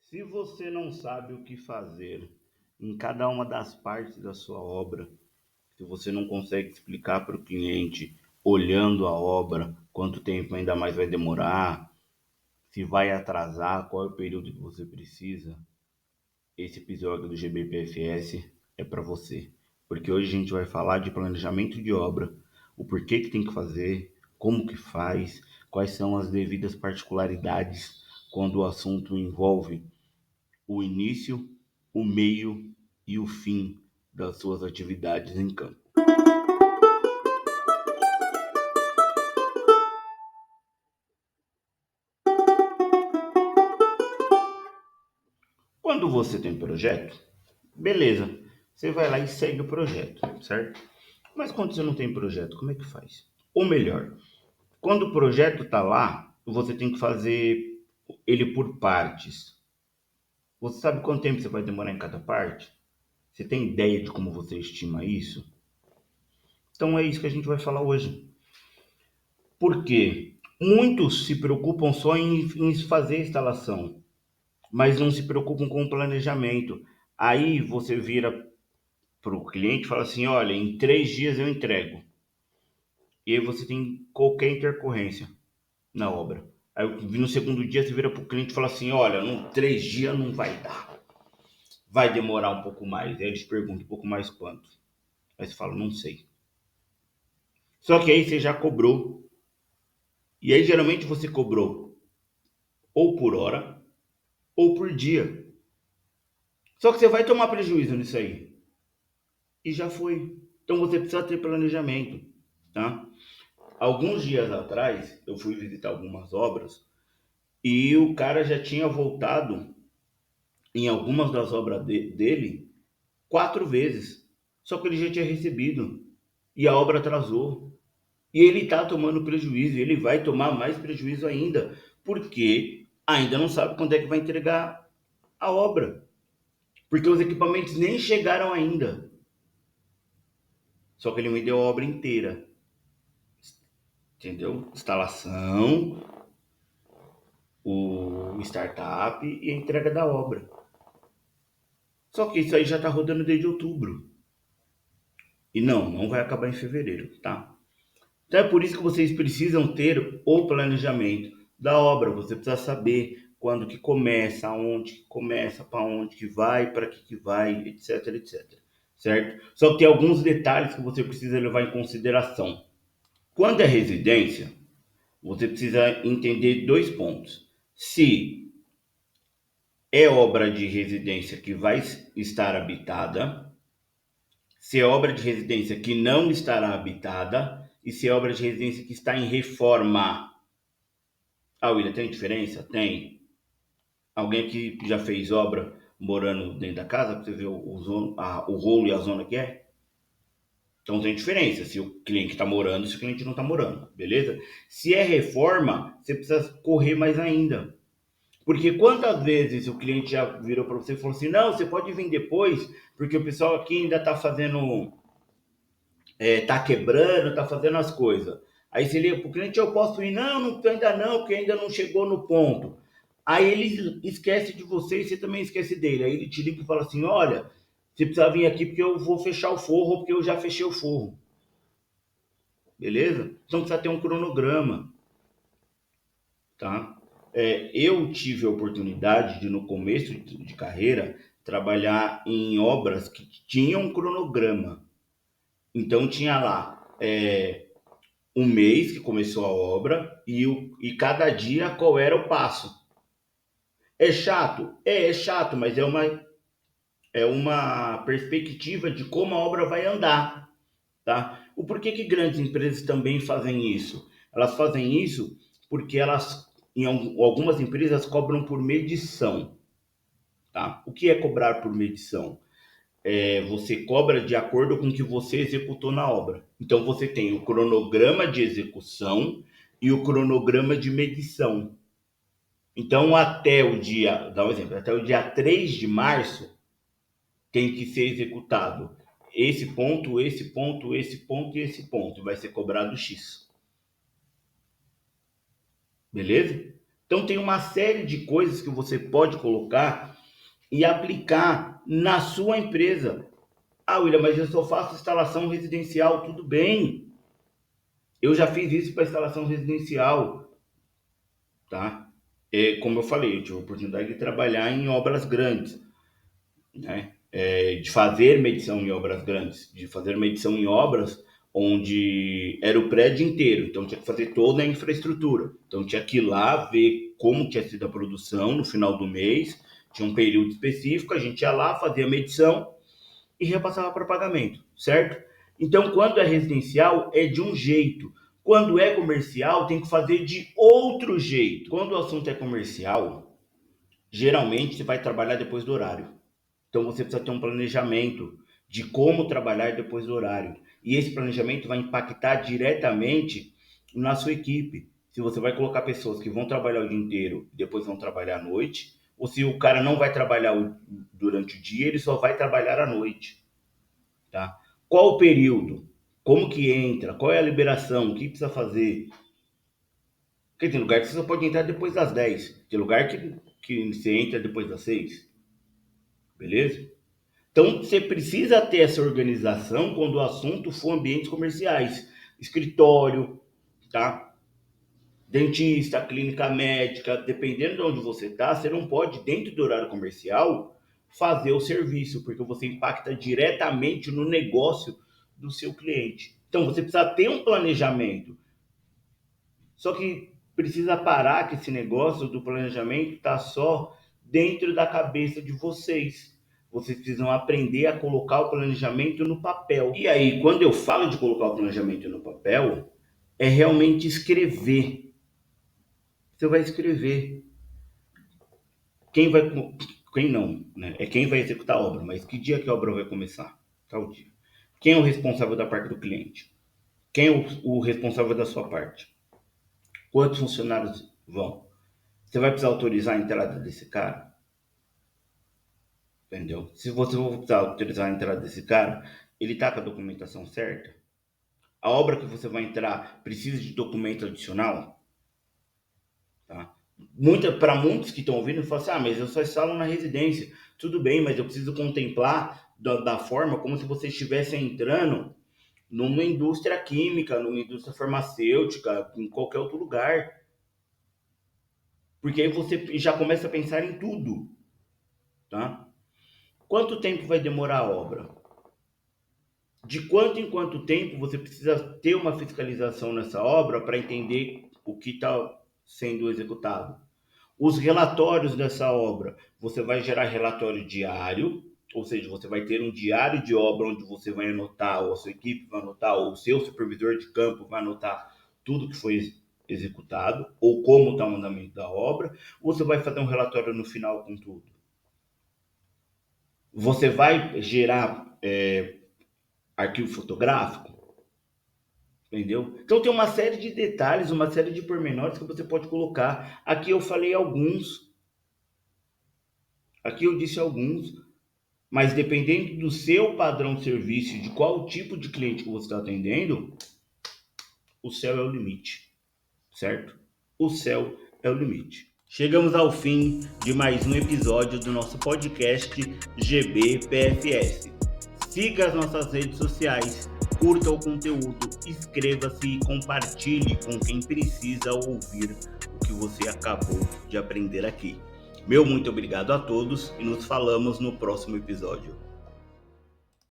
Se você não sabe o que fazer em cada uma das partes da sua obra, se você não consegue explicar para o cliente olhando a obra quanto tempo ainda mais vai demorar, se vai atrasar, qual é o período que você precisa, esse episódio do GBPFS é para você. Porque hoje a gente vai falar de planejamento de obra, o porquê que tem que fazer, como que faz, quais são as devidas particularidades quando o assunto envolve o início, o meio e o fim das suas atividades em campo. Quando você tem projeto, beleza, você vai lá e segue o projeto, certo? Mas quando você não tem projeto, como é que faz? Ou melhor, quando o projeto está lá, você tem que fazer ele por partes. Você sabe quanto tempo você vai demorar em cada parte? Você tem ideia de como você estima isso? Então é isso que a gente vai falar hoje. Porque muitos se preocupam só em fazer a instalação, mas não se preocupam com o planejamento. Aí você vira para o cliente e fala assim: olha, em 3 dias eu entrego. E aí você tem qualquer intercorrência na obra. Aí no segundo dia você vira para o cliente e fala assim: olha, em 3 dias não vai dar. Vai demorar um pouco mais. Aí eles perguntam um pouco mais quanto. Aí você fala: não sei. Só que aí você já cobrou. E aí geralmente você cobrou ou por hora ou por dia. Só que você vai tomar prejuízo nisso aí. E já foi. Então você precisa ter planejamento, tá? Alguns dias atrás, eu fui visitar algumas obras e o cara já tinha voltado em algumas das obras dele 4 vezes. Só que ele já tinha recebido e a obra atrasou. E ele está tomando prejuízo, e ele vai tomar mais prejuízo ainda, porque ainda não sabe quando é que vai entregar a obra. Porque os equipamentos nem chegaram ainda. Só que ele me deu a obra inteira. Entendeu? Instalação, o startup e a entrega da obra. Só que isso aí já está rodando desde outubro. E não vai acabar em fevereiro, tá? Então é por isso que vocês precisam ter o planejamento da obra. Você precisa saber quando que começa, aonde que começa, para onde que vai, para que vai, etc, etc. Certo? Só que tem alguns detalhes que você precisa levar em consideração. Quando é residência, você precisa entender 2 pontos. Se é obra de residência que vai estar habitada, se é obra de residência que não estará habitada e se é obra de residência que está em reforma. Ah, William, tem diferença? Tem. Alguém que já fez obra morando dentro da casa, para você ver o rolo e a zona que é? Então tem diferença se o cliente está morando e se o cliente não está morando, beleza? Se é reforma, você precisa correr mais ainda. Porque quantas vezes o cliente já virou para você e falou assim: não, você pode vir depois, porque o pessoal aqui ainda está fazendo, tá quebrando, tá fazendo as coisas. Aí você liga para o cliente: eu posso ir? Não, ainda não, porque ainda não chegou no ponto. Aí ele esquece de você e você também esquece dele. Aí ele te liga e fala assim: olha, você precisa vir aqui porque eu vou fechar o forro, porque eu já fechei o forro. Beleza? Então precisa ter um cronograma, tá? Eu tive a oportunidade de, no começo de carreira, trabalhar em obras que tinham um cronograma. Então tinha lá um mês que começou a obra e cada dia qual era o passo. É chato? É chato, mas é uma perspectiva de como a obra vai andar, tá? O porquê que grandes empresas também fazem isso? Elas fazem isso porque em algumas empresas, cobram por medição, tá? O que é cobrar por medição? Você cobra de acordo com o que você executou na obra. Então você tem o cronograma de execução e o cronograma de medição. Então até o dia, dá um exemplo, até o dia 3 de março tem que ser executado esse ponto, esse ponto, esse ponto e esse ponto. Vai ser cobrado X. Beleza? Então tem uma série de coisas que você pode colocar e aplicar na sua empresa. Ah, William, mas eu só faço instalação residencial. Tudo bem. Eu já fiz isso para instalação residencial, tá? Como eu falei, eu tive a oportunidade de trabalhar em obras grandes, né? De fazer medição em obras grandes, de fazer medição em obras onde era o prédio inteiro, então tinha que fazer toda a infraestrutura. Então tinha que ir lá ver como tinha sido a produção no final do mês, tinha um período específico, a gente ia lá, fazia a medição e repassava para pagamento, certo? Então, quando é residencial, é de um jeito. Quando é comercial, tem que fazer de outro jeito. Quando o assunto é comercial, geralmente você vai trabalhar depois do horário. Então, você precisa ter um planejamento de como trabalhar depois do horário. E esse planejamento vai impactar diretamente na sua equipe. Se você vai colocar pessoas que vão trabalhar o dia inteiro e depois vão trabalhar à noite, ou se o cara não vai trabalhar durante o dia, ele só vai trabalhar à noite. Tá? Qual o período? Como que entra? Qual é a liberação? O que precisa fazer? Porque tem lugar que você só pode entrar depois das 10. Tem lugar que você entra depois das 6. Beleza? Então, você precisa ter essa organização quando o assunto for ambientes comerciais. Escritório, tá? Dentista, clínica médica, dependendo de onde você está, você não pode, dentro do horário comercial, fazer o serviço, porque você impacta diretamente no negócio do seu cliente. Então, você precisa ter um planejamento. Só que precisa parar que esse negócio do planejamento está só dentro da cabeça de vocês. Vocês precisam aprender a colocar o planejamento no papel. E aí, quando eu falo de colocar o planejamento no papel, é realmente escrever. Você vai escrever. Quem vai. Quem não, né? É quem vai executar a obra, mas que dia que a obra vai começar? Tal dia. Quem é o responsável da parte do cliente? Quem é o responsável da sua parte? Quantos funcionários vão? Você vai precisar autorizar a entrada desse cara? Entendeu? Se você for precisar autorizar a entrada desse cara, ele está com a documentação certa? A obra que você vai entrar precisa de documento adicional? Tá? Para muitos que estão ouvindo, falam assim, mas eu só instalo na residência. Tudo bem, mas eu preciso contemplar da forma como se você estivesse entrando numa indústria química, numa indústria farmacêutica, em qualquer outro lugar. Porque aí você já começa a pensar em tudo. Tá? Quanto tempo vai demorar a obra? De quanto em quanto tempo você precisa ter uma fiscalização nessa obra para entender o que está sendo executado? Os relatórios dessa obra, você vai gerar relatório diário, ou seja, você vai ter um diário de obra onde você vai anotar, ou a sua equipe vai anotar, ou o seu supervisor de campo vai anotar tudo que foi executado, ou como está o andamento da obra, ou você vai fazer um relatório no final com tudo. Você vai gerar arquivo fotográfico, entendeu? Então tem uma série de detalhes, uma série de pormenores que você pode colocar. Aqui eu falei alguns, aqui eu disse alguns, mas dependendo do seu padrão de serviço, de qual tipo de cliente que você está atendendo, o céu é o limite, certo? O céu é o limite. Chegamos ao fim de mais um episódio do nosso podcast GBPFS. Siga as nossas redes sociais, curta o conteúdo, inscreva-se e compartilhe com quem precisa ouvir o que você acabou de aprender aqui. Meu muito obrigado a todos e nos falamos no próximo episódio.